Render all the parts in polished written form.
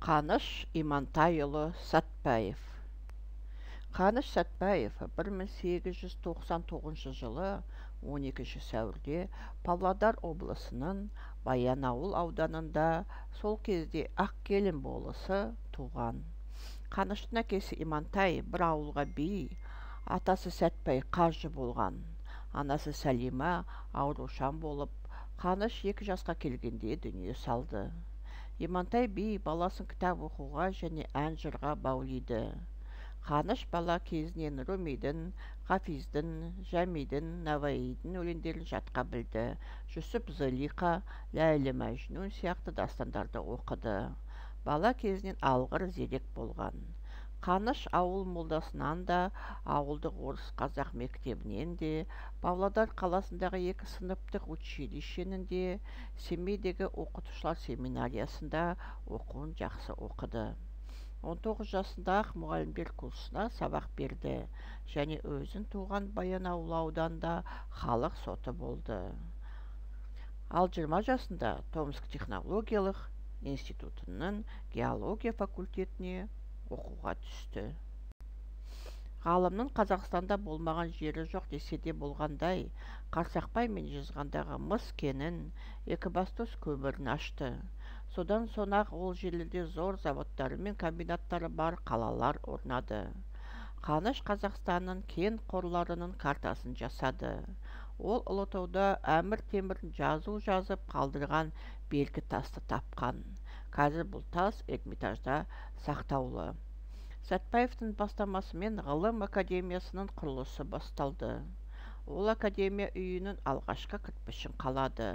Қаныш Имантайұлы Сәтпаев. Қаныш Сәтпаев 1899 жылы 12 сәуірде Павлодар облысының Баянауыл ауданында, сол кезде Ақкелін болысы, туған. Қаныштың әкесі Имантай бір ауылға би, атасы Сәтпай қажы болған. Анасы Сәлима аурушан болып, Қаныш 2 жасқа келгенде дүние салды. Имантай би баласын кітап оқуға және ән жырға баулиды. Қаныш бала кезінен Румидің, Хафиздің, Жәмидің, Наваидің өлеңдерін жатқа білді. Жүсіп Зылиқа, Ләйлі Мәжнун сияқты дастандарды оқыды. Бала кезінен алғыр зерек болған. Қаныш ауыл молдасынан да, ауылдық орыс қазақ мектебінен де, Павлодар қаласындағы 2 сыныптық училищенің де, Семейдегі оқытушылар семинариясында оқуын жақсы оқыды. 19 жасында-ақ мұғалімдер курсына сабақ берді және өзін туған Баянауыл ауданында халық соты болды. Ал 20 жасында Томск технологиялық институтының геология факультетіне оқуға түсті. Ғалымның Қазақстанда болмаған жері жоқ десе де болғандай, Қарсақпай мен Жезқазғандағы мыс кенін, Екібастұз көмірін ашты. Содан соң-ақ ол жерлерде зор заводтары мен комбинаттары бар қалалар орнады. Қаныш Қазақстанның кен қорларының картасын жасады. Ол Ұлытауда Әмір Темірдің жазу жазып қалдырған белгі тасты тапқан. Қазір бұл тас Эрмитажда сақтаулы. Сәтпаевтың бастамасымен ғылым академиясының құрылысы басталды. Ол академия үйінің алғашқы кірпішін қалады.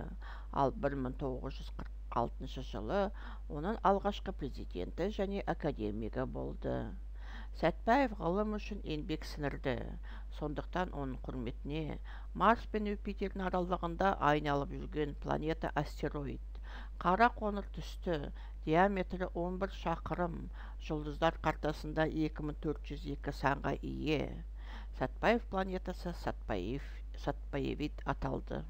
Ал 1946 жылы оның алғашқы президенті және академигі болды. Сәтпаев ғылым үшін еңбек сіңірді. Сондықтан оның құрметіне Марс пен Юпитердің аралығында айналып жүрген планета астероид, қара қоңыр түсті, диаметрі 11 шақырым, жұлдыздар картасында 2402 санға ие. Сәтпаев планетасы Сәтпаевит аталды.